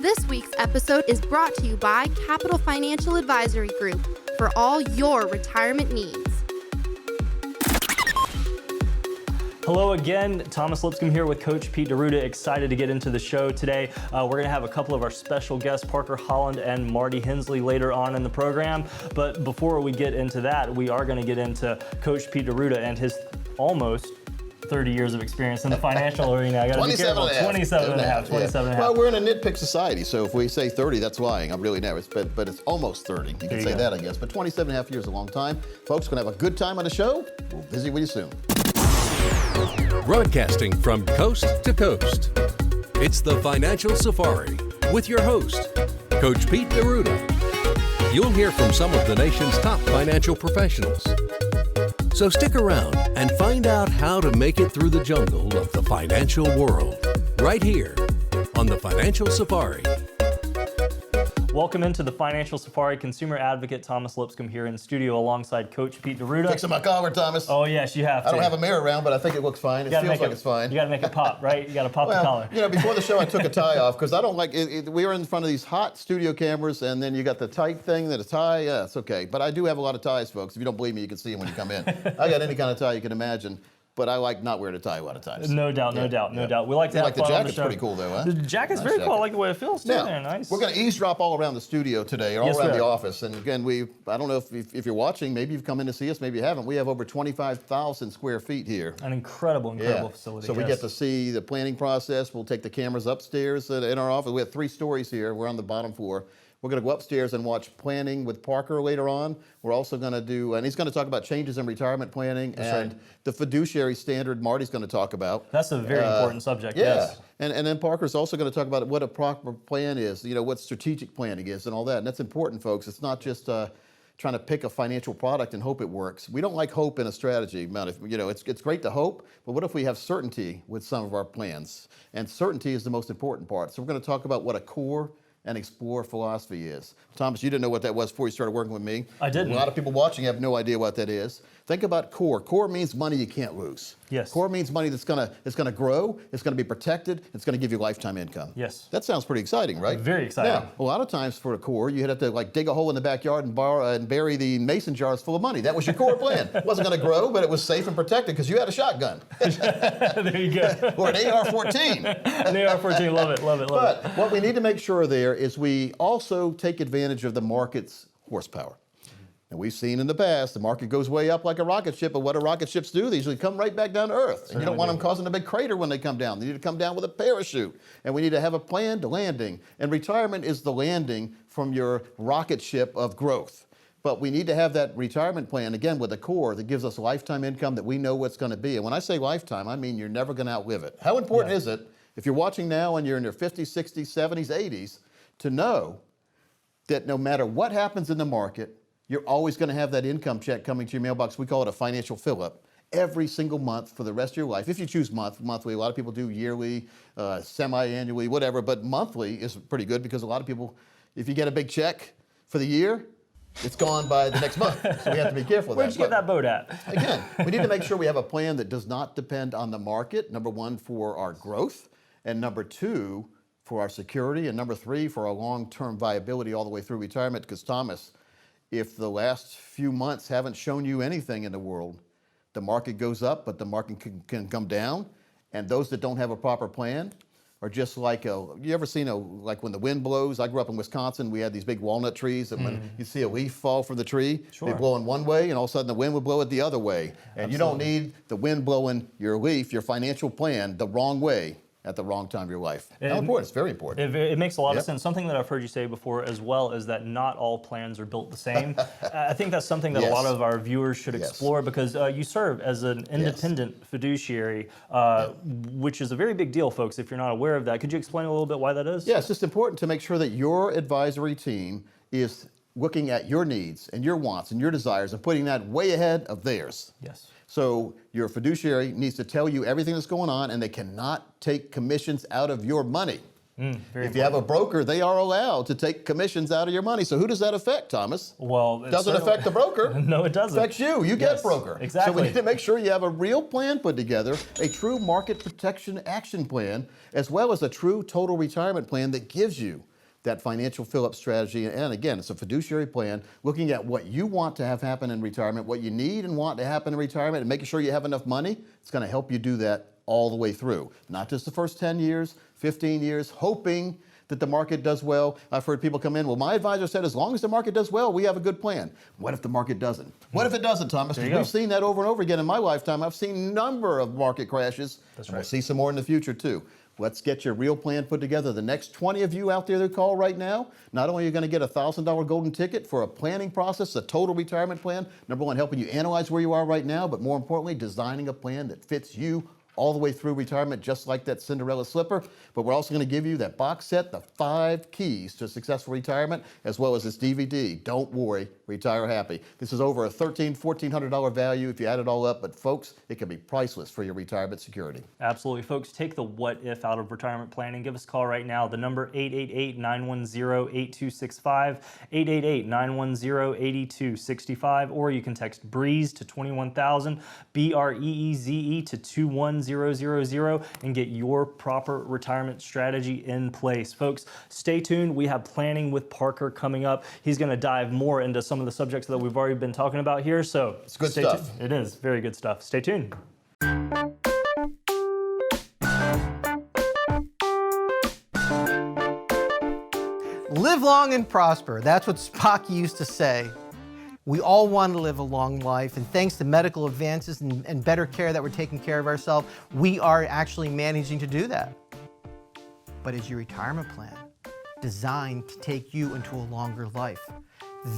This week's episode is brought to you by Capital Financial Advisory Group for all your retirement needs. Hello again, Thomas Lipscomb here with Coach Pete D'Arruda. Excited to get into the show today. We're going to have a couple of our special guests, Parker Holland and Marty Hensley, later on in the program. But before we get into that, we are going to get into Coach Pete D'Arruda and his almost 30 years of experience in the financial arena. I got to be careful. 27 and a half. Well, we're in a nitpick society, so if we say 30, that's lying. I'm really nervous, but it's almost 30. You can say that, I guess. But 27 and a half years is a long time. Folks, going to have a good time on the show. We'll visit with you soon. Broadcasting from coast to coast, it's the Financial Safari with your host, Coach Pete D'Arruda. You'll hear from some of the nation's top financial professionals. So stick around and find out how to make it through the jungle of the financial world, right here on the Financial Safari. Welcome into the Financial Safari. Consumer advocate Thomas Lipscomb here in studio alongside Coach Pete D'Arruda. Fixing my collar, Thomas. Oh yes, you have to. I don't have a mirror around, but I think it looks fine. It feels like it's fine. You got to make it pop, right? You got to pop the collar. You know, before the show, I took a tie off because I don't like it. We were in front of these hot studio cameras, and then you got the tight thing, then a tie. Yeah, it's okay. But I do have a lot of ties, folks. If you don't believe me, you can see them when you come in. I got any kind of tie you can imagine. But I like not wearing a tie a lot of times. No doubt. We like to have fun on the show. The jacket's pretty cool, though, huh? The jacket's very cool. I like the way it feels, too. Now, Nice. We're going to eavesdrop all around the studio today, all around the office. And again, I don't know if you're watching, maybe you've come in to see us, maybe you haven't. We have over 25,000 square feet here. An incredible facility. So we get to see the planning process. We'll take the cameras upstairs in our office. We have 3 stories here. We're on the bottom floor. We're going to go upstairs and watch planning with Parker later on. We're also going to do, and he's going to talk about changes in retirement planning the fiduciary standard Marty's going to talk about. That's a very important subject, yes. And then Parker's also going to talk about what a proper plan is, what strategic planning is and all that. And that's important, folks. It's not just trying to pick a financial product and hope it works. We don't like hope in a strategy. It's great to hope, but what if we have certainty with some of our plans? And certainty is the most important part. So we're going to talk about what a core and explore philosophy is. Thomas, you didn't know what that was before you started working with me. I didn't. A lot of people watching have no idea what that is. Think about core. Core means money you can't lose. Yes. Core means money that's gonna grow, it's gonna be protected, it's gonna give you lifetime income. Yes. That sounds pretty exciting, right? Very exciting. Now, a lot of times for a core, you had to dig a hole in the backyard and bury the mason jars full of money. That was your core plan. It wasn't gonna grow, but it was safe and protected because you had a shotgun. There you go. Or an AR-14. An AR-14, love it. But what we need to make sure there is we also take advantage of the market's horsepower. And we've seen in the past, the market goes way up like a rocket ship, but what do rocket ships do? They usually come right back down to Earth. And you don't want them causing a big crater when they come down. They need to come down with a parachute. And we need to have a planned landing. And retirement is the landing from your rocket ship of growth. But we need to have that retirement plan, again, with a core that gives us lifetime income that we know what's going to be. And when I say lifetime, I mean you're never going to outlive it. How important is it, if you're watching now and you're in your 50s, 60s, 70s, 80s, to know that no matter what happens in the market, you're always going to have that income check coming to your mailbox. We call it a financial fill-up every single month for the rest of your life. If you choose monthly, a lot of people do yearly, semi-annually, whatever, but monthly is pretty good because a lot of people, if you get a big check for the year, it's gone by the next month. So we have to be careful of that. Where'd you get that boat at? Again, we need to make sure we have a plan that does not depend on the market, number 1, for our growth, and number 2, for our security, and number 3, for our long-term viability all the way through retirement. Because Thomas, if the last few months haven't shown you anything in the world, the market goes up, but the market can come down. And those that don't have a proper plan are just like you ever seen like when the wind blows? I grew up in Wisconsin. We had these big walnut trees, and when you see a leaf fall from the tree, they blow in one way, and all of a sudden the wind would blow it the other way. And you don't need the wind blowing your leaf, your financial plan, the wrong way at the wrong time of your life. How important? It's very important. It makes a lot of sense. Something that I've heard you say before as well is that not all plans are built the same. I think that's something that a lot of our viewers should explore because you serve as an independent fiduciary, which is a very big deal, folks, if you're not aware of that. Could you explain a little bit why that is? Yeah, it's just important to make sure that your advisory team is looking at your needs and your wants and your desires and putting that way ahead of theirs. Yes. So your fiduciary needs to tell you everything that's going on, and they cannot take commissions out of your money. If you have a broker, they are allowed to take commissions out of your money. So who does that affect, Thomas? Well, it doesn't affect the broker. No, it doesn't. It affects you. You get broker. Exactly. So we need to make sure you have a real plan put together, a true market protection action plan, as well as a true total retirement plan that gives you that financial fill-up strategy. And again, it's a fiduciary plan looking at what you want to have happen in retirement, what you need and want to happen in retirement, and making sure you have enough money. It's going to help you do that all the way through, not just the first 10 years, 15 years, hoping that the market does well. I've heard people come in, well, my advisor said as long as the market does well, we have a good plan. What if the market doesn't? What if it doesn't, Thomas? We've seen that over and over again in my lifetime. I've seen a number of market crashes. That's right. We'll see some more in the future too. Let's get your real plan put together. The next 20 of you out there that call right now, not only are you going to get a $1,000 golden ticket for a planning process, a total retirement plan, number one, helping you analyze where you are right now, but more importantly, designing a plan that fits you all the way through retirement, just like that Cinderella slipper. But we're also going to give you that box set, the 5 keys to successful retirement, as well as this DVD, Don't Worry, Retire Happy. This is over a $1,300, $1,400 value if you add it all up, but folks, it can be priceless for your retirement security. Absolutely, folks. Take the what if out of retirement planning. Give us a call right now. The number 888-910-8265, 888-910-8265, or you can text BREEZE to 21,000, BREEZE to 21000, and get your proper retirement strategy in place. Folks, stay tuned. We have Planning with Parker coming up. He's going to dive more into some of the subjects that we've already been talking about here. So it's good stuff. It is very good stuff. Stay tuned. Live long and prosper. That's what Spock used to say. We all want to live a long life, and thanks to medical advances and better care that we're taking care of ourselves, we are actually managing to do that. But is your retirement plan designed to take you into a longer life?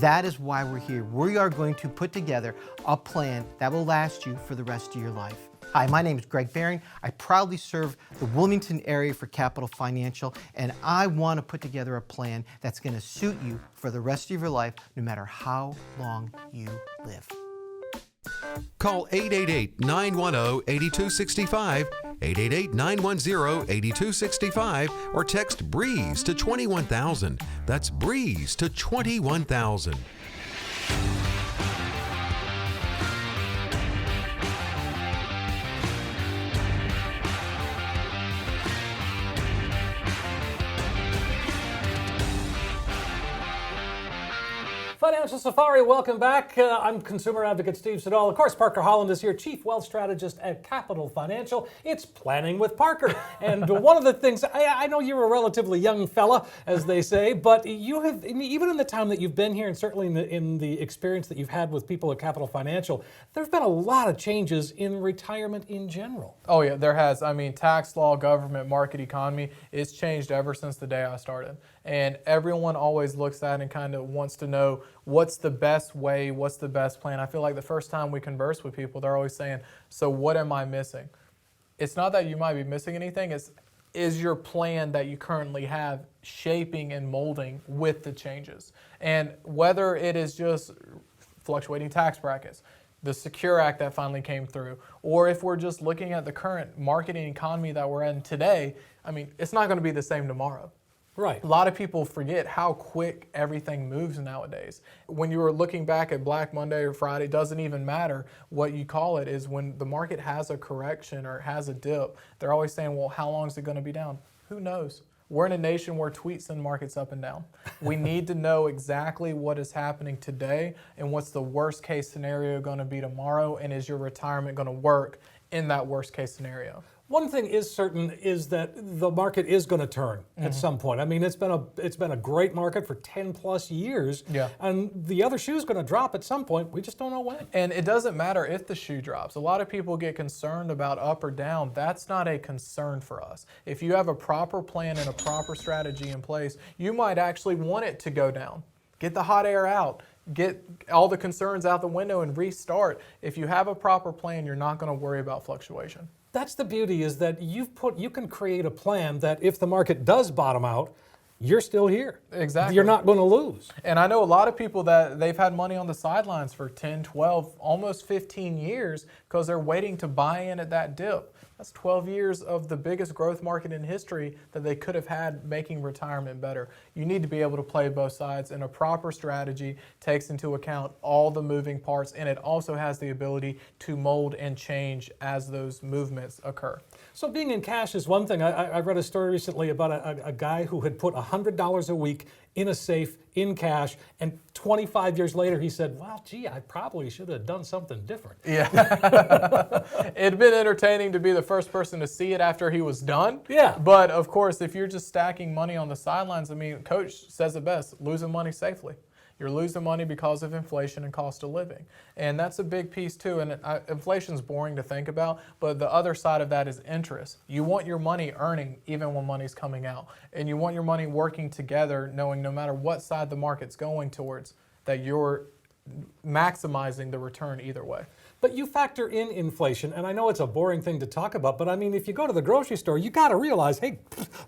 That is why we're here. We are going to put together a plan that will last you for the rest of your life. Hi, my name is Greg Baring. I proudly serve the Wilmington area for Capital Financial, and I want to put together a plan that's going to suit you for the rest of your life, no matter how long you live. Call 888-910-8265, 888-910-8265, or text BREEZE to 21,000. That's BREEZE to 21,000. Financial Safari, welcome back. I'm consumer advocate Steve Siddall. Of course, Parker Holland is here, Chief Wealth Strategist at Capital Financial. It's Planning with Parker. And one of the things, I know you're a relatively young fella, as they say, but you have, even in the time that you've been here, and certainly in the experience that you've had with people at Capital Financial, there's been a lot of changes in retirement in general. Oh yeah, there has. I mean, tax law, government, market, economy, it's changed ever since the day I started. And everyone always looks at and kind of wants to know what's the best way, what's the best plan. I feel like the first time we converse with people, they're always saying, so what am I missing? It's not that you might be missing anything, is your plan that you currently have shaping and molding with the changes? And whether it is just fluctuating tax brackets, the Secure Act that finally came through, or if we're just looking at the current market and economy that we're in today, I mean, it's not going to be the same tomorrow. Right. A lot of people forget how quick everything moves nowadays. When you were looking back at Black Monday or Friday, it doesn't even matter what you call it, is when the market has a correction or has a dip, they're always saying, well, how long is it going to be down? Who knows? We're in a nation where tweets send markets up and down. We need to know exactly what is happening today and what's the worst case scenario going to be tomorrow, and is your retirement going to work in that worst case scenario? One thing is certain is that the market is going to turn at some point. I mean, it's been a great market for 10 plus years, and the other shoe is going to drop at some point. We just don't know when. And it doesn't matter if the shoe drops. A lot of people get concerned about up or down. That's not a concern for us. If you have a proper plan and a proper strategy in place, you might actually want it to go down. Get the hot air out. Get all the concerns out the window and restart. If you have a proper plan, you're not going to worry about fluctuation. That's the beauty, is that you can create a plan that if the market does bottom out, you're still here. Exactly. You're not going to lose. And I know a lot of people that they've had money on the sidelines for 10, 12, almost 15 years because they're waiting to buy in at that dip. That's 12 years of the biggest growth market in history that they could have had, making retirement better. You need to be able to play both sides, and a proper strategy takes into account all the moving parts, and it also has the ability to mold and change as those movements occur. So being in cash is one thing. I read a story recently about a guy who had put $100 a week in a safe in cash, and 25 years later he said, well, gee, I probably should have done something different. Yeah. It'd been entertaining to be the first person to see it after he was done. Yeah. But of course, if you're just stacking money on the sidelines, I mean, Coach says it best, losing money safely. You're losing money because of inflation and cost of living. And that's a big piece too. And inflation's boring to think about, but the other side of that is interest. You want your money earning even when money's coming out. And you want your money working together, knowing no matter what side the market's going towards, that you're maximizing the return either way. But you factor in inflation, and I know it's a boring thing to talk about, but I mean, if you go to the grocery store, you got to realize, hey,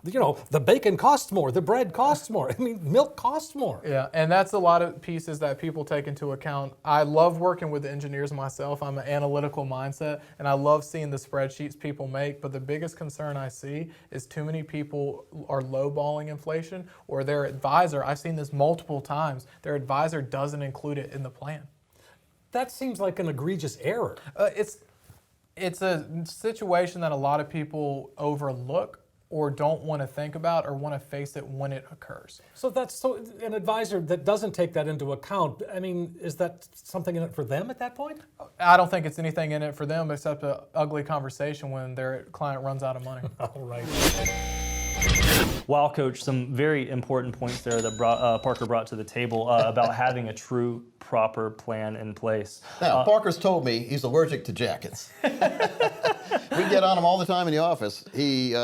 you know, the bacon costs more, the bread costs more, I mean, milk costs more. Yeah, and that's a lot of pieces that people take into account. I love working with engineers myself. I'm an analytical mindset, and I love seeing the spreadsheets people make, but the biggest concern I see is too many people are lowballing inflation, or their advisor, I've seen this multiple times, their advisor doesn't include it in the plan. That seems like an egregious error. It's a situation that a lot of people overlook or don't want to think about or want to face it when it occurs. So an advisor that doesn't take that into account, I mean, is that something in it for them at that point? I don't think it's anything in it for them except an ugly conversation when their client runs out of money. All right. Wow, Coach, some very important points there that Parker brought to the table about having a true, proper plan in place. Now, Parker's told me he's allergic to jackets. We get on him all the time in the office. He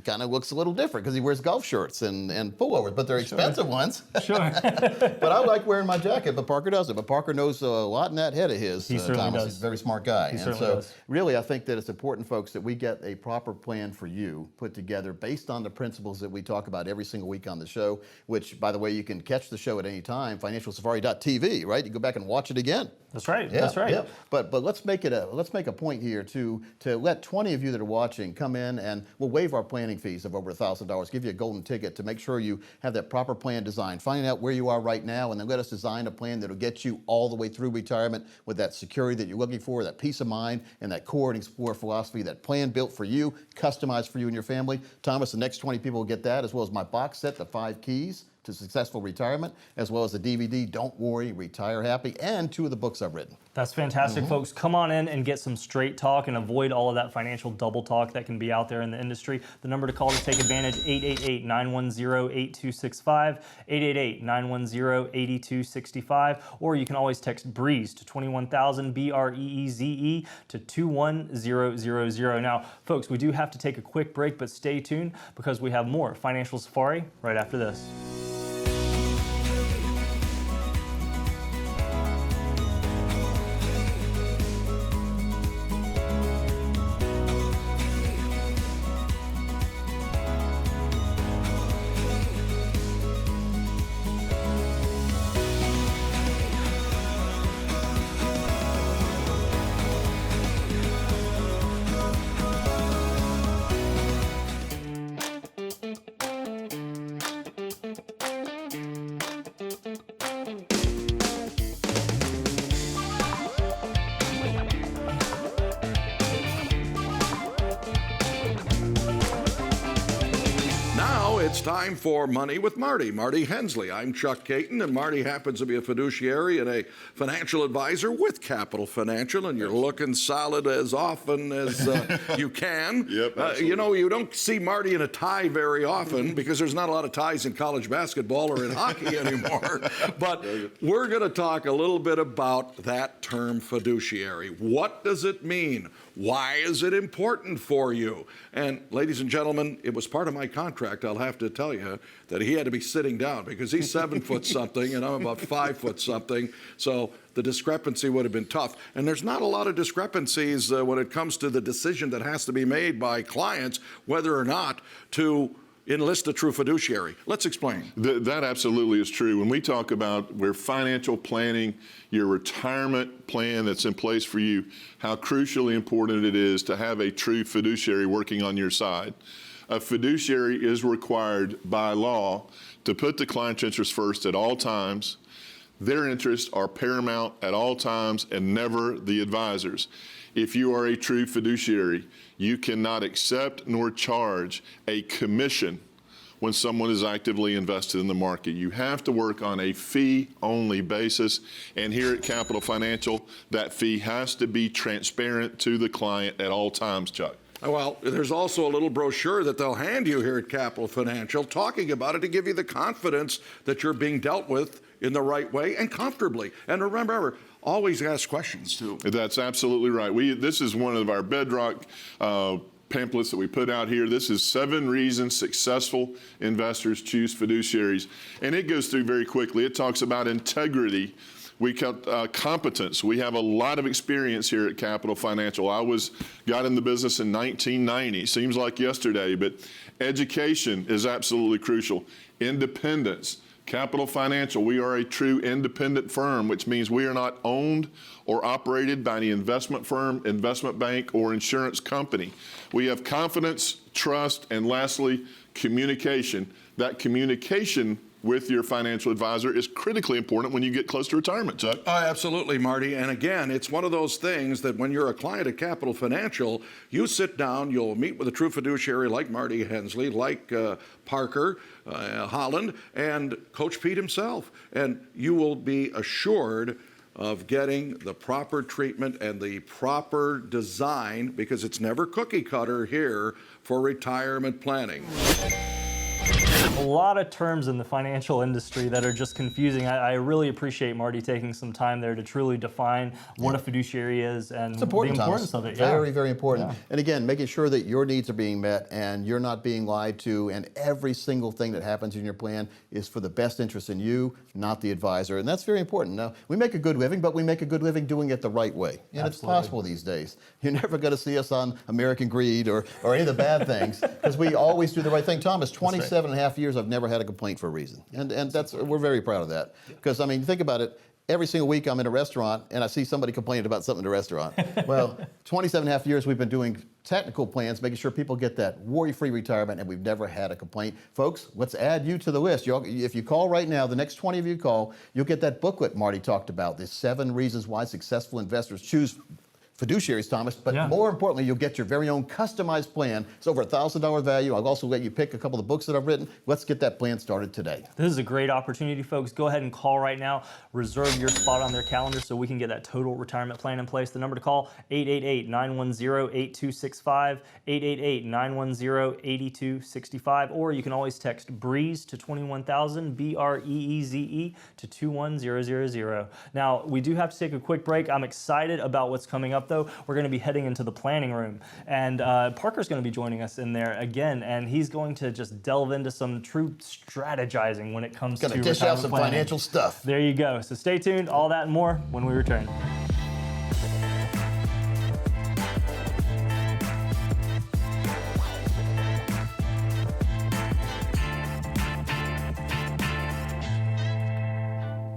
kind of looks a little different because he wears golf shirts and pullovers, but they're expensive ones. Sure. But I like wearing my jacket, but Parker doesn't. But Parker knows a lot in that head of his. He certainly Thomas. does. He's a very smart guy. He and certainly so does. really, I think that it's important, folks, that we get a proper plan for you put together based on the principles that we talk about every single week on the show, which, by the way, you can catch the show at any time, financialsafari.tv, right? You go back and watch it again. That's right. Yeah, That's right. Yeah. But let's make a point here to let 20 of you that are watching come in, and we'll waive our planning fees of over $1,000. Give you a golden ticket to make sure you have that proper plan designed. Find out where you are right now, and then let us design a plan that'll get you all the way through retirement with that security that you're looking for, that peace of mind, and that core and explore philosophy. That plan built for you, customized for you and your family. Thomas, the next 20 people will get that, as well as my box set, The 5 Keys to Successful Retirement, as well as the DVD, Don't Worry, Retire Happy, and 2 of the books I've written. That's fantastic, folks. Come on in and get some straight talk and avoid all of that financial double talk that can be out there in the industry. The number to call to take advantage, 888-910-8265, 888-910-8265, or you can always text BREEZE to 21000, BREEZE to 21000. Now, folks, we do have to take a quick break, but stay tuned because we have more Financial Safari right after this. It's time for Money with Marty Hensley. I'm Chuck Caton, and Marty happens to be a fiduciary and a financial advisor with Capital Financial, and you're looking solid as often as you can. Yep, you know, you don't see Marty in a tie very often because there's not a lot of ties in college basketball or in hockey anymore. But we're going to talk a little bit about that term fiduciary. What does it mean? Why is it important for you? And ladies and gentlemen, it was part of my contract, I'll have to tell you, that he had to be sitting down because he's 7 foot something and I'm about 5 foot something. So the discrepancy would have been tough. And there's not a lot of discrepancies when it comes to the decision that has to be made by clients whether or not to enlist a true fiduciary. Let's explain. That absolutely is true. When we talk about where financial planning, your retirement plan that's in place for you, how crucially important it is to have a true fiduciary working on your side. A fiduciary is required by law to put the client's interest first at all times. Their interests are paramount at all times and never the advisor's. If you are a true fiduciary, you cannot accept nor charge a commission when someone is actively invested in the market. You have to work on a fee-only basis, and here at Capital Financial, that fee has to be transparent to the client at all times, Chuck. Well, there's also a little brochure that they'll hand you here at Capital Financial talking about it to give you the confidence that you're being dealt with in the right way and comfortably. And remember, always ask questions too. That's absolutely right. This is one of our bedrock pamphlets that we put out here. This is 7 reasons successful investors choose fiduciaries. And it goes through very quickly. It talks about integrity. We got competence. We have a lot of experience here at Capital Financial. Got in the business in 1990. Seems like yesterday, but education is absolutely crucial. Independence. Capital Financial, we are a true independent firm, which means we are not owned or operated by any investment firm, investment bank, or insurance company. We have confidence, trust, and lastly, communication. That communication with your financial advisor is critically important when you get close to retirement, Chuck. Absolutely, Marty. And again, it's one of those things that when you're a client at Capital Financial, you sit down, you'll meet with a true fiduciary like Marty Hensley, like Parker Holland, and Coach Pete himself. And you will be assured of getting the proper treatment and the proper design, because it's never cookie cutter here for retirement planning. A lot of terms in the financial industry that are just confusing. I really appreciate Marty taking some time there to truly define what a fiduciary is and It's important, the importance of it. Very, very important. And again, making sure that your needs are being met and you're not being lied to, and every single thing that happens in your plan is for the best interest in you, not the advisor. And that's very important. Now, we make a good living, but we make a good living doing it the right way. And it's possible these days. You're never going to see us on American Greed or any of the bad things, because we always do the right thing. Thomas, 27 and a half years, I've never had a complaint for a reason. And we're very proud of that. Because, I mean, think about it. Every single week I'm in a restaurant and I see somebody complaining about something in the restaurant. Well, 27 and a half years we've been doing technical plans, making sure people get that worry-free retirement, and we've never had a complaint. Folks, let's add you to the list. If you call right now, the next 20 of you call, you'll get that booklet Marty talked about, the 7 reasons why successful investors choose fiduciaries, Thomas, but more importantly, you'll get your very own customized plan. It's over $1,000 value. I'll also let you pick a couple of the books that I've written. Let's get that plan started today. This is a great opportunity, folks. Go ahead and call right now. Reserve your spot on their calendar so we can get that total retirement plan in place. The number to call, 888-910-8265, 888-910-8265, or you can always text BREEZE to 21000, BREEZE to 21000. Now, we do have to take a quick break. I'm excited about what's coming up, though. We're going to be heading into the planning room, and Parker's going to be joining us in there again, and he's going to just delve into some true strategizing when it comes to retirement planning. Going to dish out some financial stuff. There you go. So stay tuned. All that and more when we return.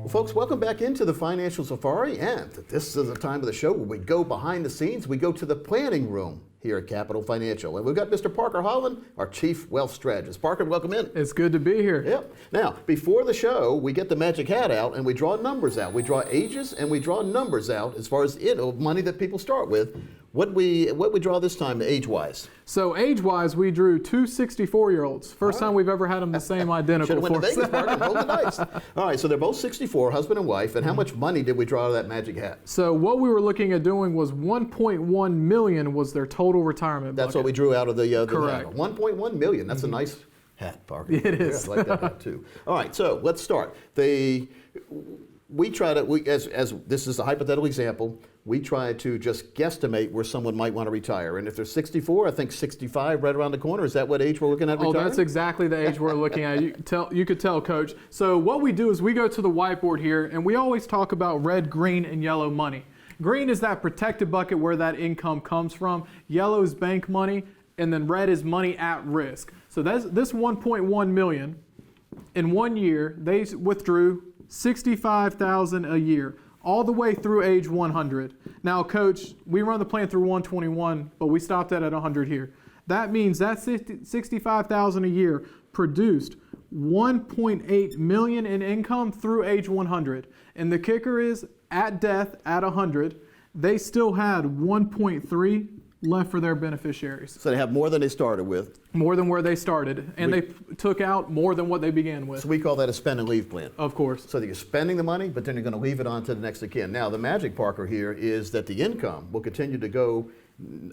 Folks, welcome back into the Financial Safari, and this is the time of the show where we go behind the scenes. We go to the planning room here at Capital Financial, and we've got Mr. Parker Holland, our Chief Wealth Strategist. Parker, welcome in. It's good to be here. Yep. Now, before the show, we get the magic hat out and we draw numbers out. We draw ages and we draw numbers out as far as money that people start with. What we draw this time age-wise? So age-wise, we drew 2 64-year-olds. First time we've ever had them the same identical. Should have went to Vegas, Parker, roll the dice. All right, so they're both 64, husband and wife, and how much money did we draw out of that magic hat? So what we were looking at doing was 1.1 million was their total retirement bucket. That's what we drew out of the Correct. hat. 1.1 million. That's a nice hat, Parker. It is. Yeah, I like that hat too. All right, so let's start. We try to, as this is a hypothetical example, we try to just guesstimate where someone might want to retire. And if they're 64, I think 65 right around the corner. Is that what age we're looking at retiring? Oh, that's exactly the age we're looking at. You could tell, Coach. So what we do is we go to the whiteboard here, and we always talk about red, green, and yellow money. Green is that protected bucket where that income comes from. Yellow is bank money. and then red is money at risk. So that's this 1.1 million. In 1 year, they withdrew $65,000 a year, all the way through age 100. Now, Coach, we run the plan through 121, but we stopped at 100 here. That means that $65,000 a year produced $1.8 million in income through age 100. And the kicker is, at death, at 100, they still had 1.3 left for their beneficiaries. So they have more than they started with. More than where they started, and they took out more than what they began with. So we call that a spend and leave plan. Of course. So that you're spending the money, but then you're going to leave it on to the next of kin. Now, the magic, Parker, here is that the income will continue to go.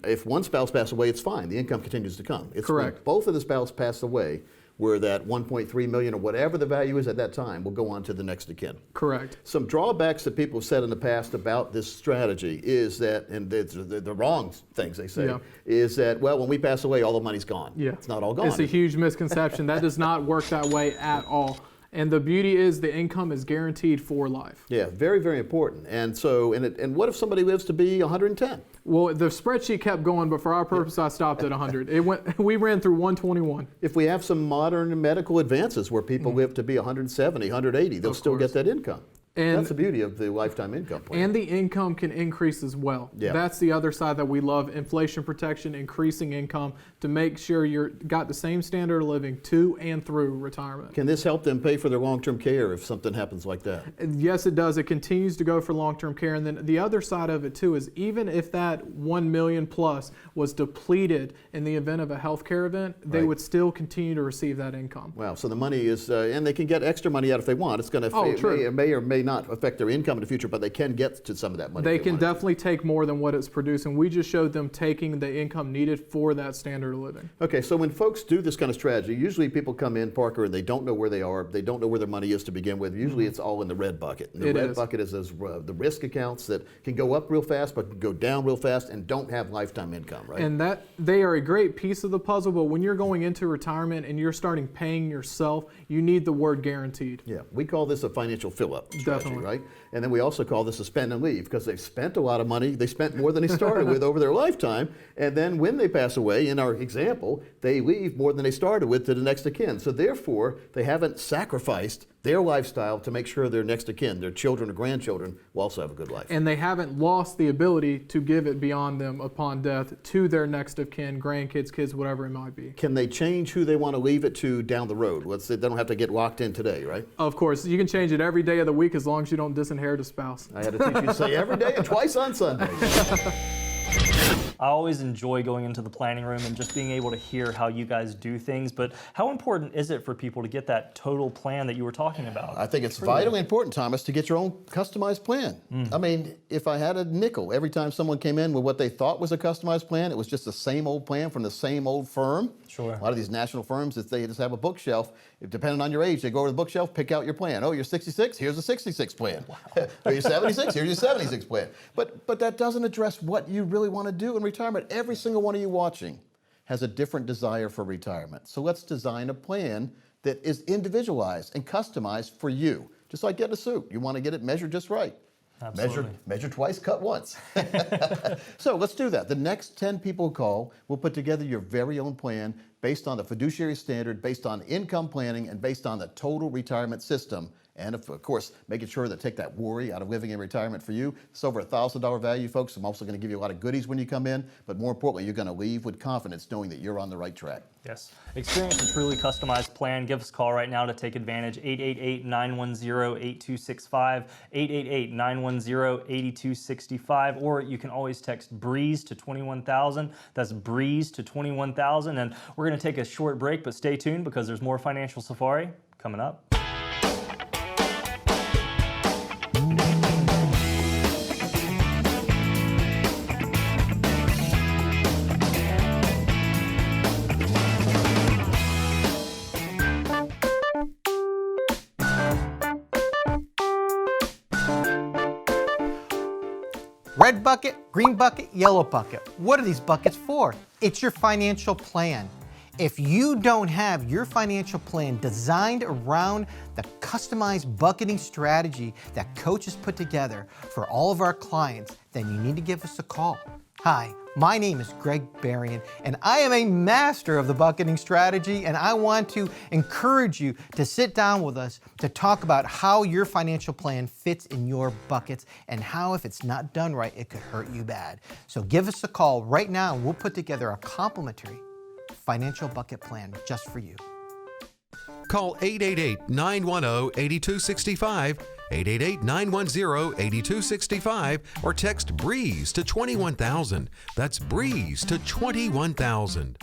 If one spouse passes away, it's fine. The income continues to come. It's correct. When both of the spouses pass away, where that 1.3 million or whatever the value is at that time will go on to the next of kin. Correct. Some drawbacks that people have said in the past about this strategy is that, and the wrong things they say, is that, well, when we pass away, all the money's gone. Yeah. It's not all gone. It's a huge misconception. That does not work that way at all. And the beauty is the income is guaranteed for life. Yeah, very, very important. And so, and what if somebody lives to be 110? Well, the spreadsheet kept going, but for our purpose, I stopped at 100. We ran through 121. If we have some modern medical advances where people live to be 170, 180, they'll still get that income. And that's the beauty of the lifetime income plan. And the income can increase as well. Yeah. That's the other side that we love, inflation protection, increasing income to make sure you've got the same standard of living to and through retirement. Can this help them pay for their long-term care if something happens like that? Yes, it does. It continues to go for long-term care. And then the other side of it too is even if that 1 million plus was depleted in the event of a healthcare event, they would still continue to receive that income. Wow. So the money is, and they can get extra money out if they want. It's going to may or may not affect their income in the future, but they can get to some of that money. They can definitely take more than what it's producing. We just showed them taking the income needed for that standard of living. Okay, so when folks do this kind of strategy, usually people come in, Parker, and they don't know where they are. They don't know where their money is to begin with. Usually it's all in the red bucket. And the red bucket is those, the risk accounts that can go up real fast, but can go down real fast and don't have lifetime income, right? And that they are a great piece of the puzzle, but when you're going into retirement and you're starting paying yourself, you need the word guaranteed. Yeah, we call this a financial fill-up strategy, Definitely. Right? And then we also call this a spend and leave because they've spent a lot of money. They spent more than they started with over their lifetime. And then when they pass away, in our example, they leave more than they started with to the next of kin. So therefore, they haven't sacrificed their lifestyle to make sure their next of kin, their children or grandchildren, will also have a good life. And they haven't lost the ability to give it beyond them upon death to their next of kin, grandkids, kids, whatever it might be. Can they change who they want to leave it to down the road? Let's say they don't have to get locked in today, right? Of course, you can change it every day of the week as long as you don't disinherit a spouse. I had to teach you to say every day and twice on Sunday. I always enjoy going into the planning room and just being able to hear how you guys do things, but how important is it for people to get that total plan that you were talking about? I think it's vitally important, Thomas, to get your own customized plan. I mean, if I had a nickel every time someone came in with what they thought was a customized plan, it was just the same old plan from the same old firm. Sure. A lot of these national firms, they just have a bookshelf. Depending on your age, they go over to the bookshelf, pick out your plan. Oh, you're 66, here's a 66 plan. Wow. Are you 76, here's your 76 plan. But that doesn't address what you really want to do in retirement. Every single one of you watching has a different desire for retirement. So let's design a plan that is individualized and customized for you. Just like getting a suit. You want to get it measured just right. Absolutely. Measure twice, cut once. So let's do that. The next 10 people who call will put together your very own plan based on the fiduciary standard, based on income planning, and based on the total retirement system. And of course, making sure to take that worry out of living in retirement for you. It's over $1,000 value, folks. I'm also going to give you a lot of goodies when you come in, but more importantly, you're going to leave with confidence knowing that you're on the right track. Yes. Experience a truly customized plan. Give us a call right now to take advantage. 888-910-8265, 888-910-8265, or you can always text BREEZE to 21,000. That's BREEZE to 21,000. And we're going to take a short break, but stay tuned because there's more Financial Safari coming up. Red bucket, green bucket, yellow bucket. What are these buckets for? It's your financial plan. If you don't have your financial plan designed around the customized bucketing strategy that Coach has put together for all of our clients, then you need to give us a call. Hi, My name is Greg Berrien, and I am a master of the bucketing strategy, and I want to encourage you to sit down with us to talk about how your financial plan fits in your buckets and how, if it's not done right, it could hurt you bad. So give us a call right now, and we'll put together a complimentary financial bucket plan just for you. Call 888-910-8265, 888-910-8265, or text BREEZE to 21,000. That's BREEZE to 21,000.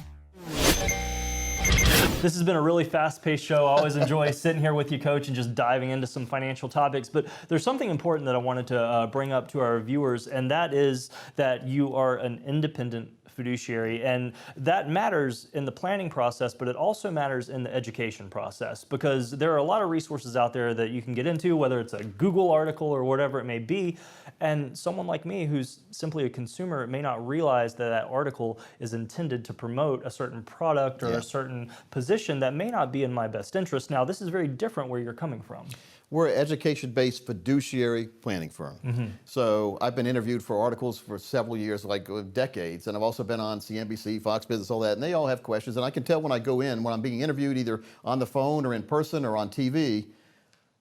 This has been a really fast-paced show. I always enjoy sitting here with you, Coach, and just diving into some financial topics. But there's something important that I wanted to bring up to our viewers, and that is that you are an independent fiduciary, and that matters in the planning process, but it also matters in the education process, because there are a lot of resources out there that you can get into, whether it's a Google article or whatever it may be, and someone like me who's simply a consumer may not realize that that article is intended to promote a certain product or a certain position that may not be in my best interest. Now, this is very different where you're coming from. We're an education-based fiduciary planning firm. So I've been interviewed for articles for several years, like decades, and I've also been on CNBC, Fox Business, all that, and they all have questions. And I can tell when I go in, when I'm being interviewed either on the phone or in person or on TV,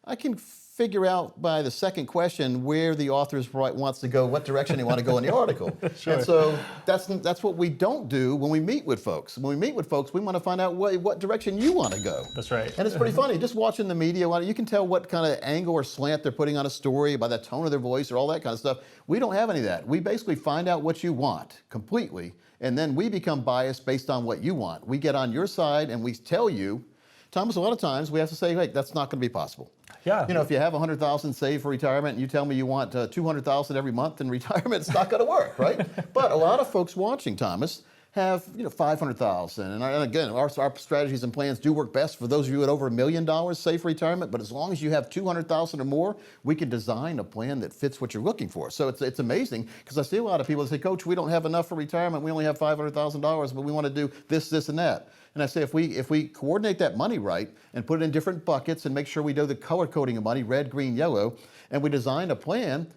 I can figure out by the second question where the author wants to go, what direction they want to go in the article. Sure. And so that's what we don't do when we meet with folks. When we meet with folks, we want to find out what direction you want to go. That's right. And it's pretty funny, just watching the media, you can tell what kind of angle or slant they're putting on a story by the tone of their voice or all that kind of stuff. We don't have any of that. We basically find out what you want completely, and then we become biased based on what you want. We get on your side and we tell you, Thomas, a lot of times we have to say, hey, that's not going to be possible. Yeah. You know, if you have $100,000 saved for retirement and you tell me you want $200,000 every month in retirement, it's not going to work, right? But a lot of folks watching, Thomas, have $500,000. And again, our strategies and plans do work best for those of you at over $1 million saved for retirement. But as long as you have $200,000 or more, we can design a plan that fits what you're looking for. So it's amazing, because I see a lot of people that say, Coach, we don't have enough for retirement. We only have $500,000, but we want to do this, this, and that. And I say, if we coordinate that money right and put it in different buckets and make sure we do the color coding of money, red, green, yellow, and we design a plan,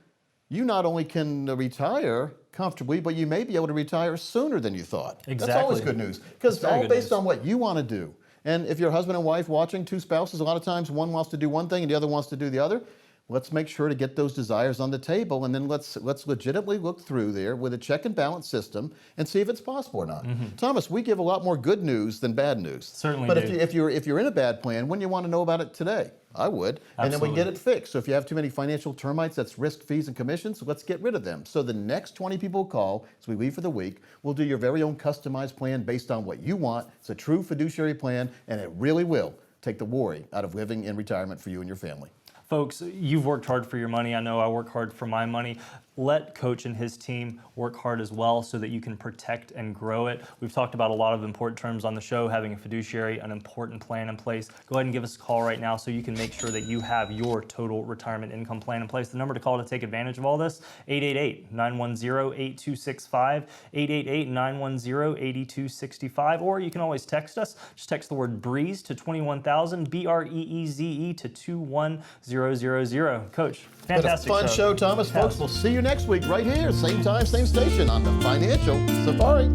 you not only can retire comfortably, but you may be able to retire sooner than you thought. Exactly. That's always good news, because it's all based on what you want to do. And if you're husband and wife watching, two spouses, a lot of times one wants to do one thing and the other wants to do the other. Let's make sure to get those desires on the table, and then let's legitimately look through there with a check and balance system and see if it's possible or not. Thomas, we give a lot more good news than bad news. Certainly But do. if you're in a bad plan, wouldn't you want to know about it today? I would. And then we get it fixed. So if you have too many financial termites, that's risk, fees, and commissions, so let's get rid of them. So the next 20 people call, as we leave for the week, we'll do your very own customized plan based on what you want. It's a true fiduciary plan, and it really will take the worry out of living in retirement for you and your family. Folks, you've worked hard for your money. I know I work hard for my money. Let Coach and his team work hard as well so that you can protect and grow it. We've talked about a lot of important terms on the show, having a fiduciary, an important plan in place. Go ahead and give us a call right now so you can make sure that you have your total retirement income plan in place. The number to call to take advantage of all this, 888-910-8265, 888-910-8265, or you can always text us. Just text the word BREEZE to 21,000, BREEZE to 21000. Coach, fantastic Fun show, Thomas. Folks, we'll see you next week right here, same time, same station on the Financial Safari.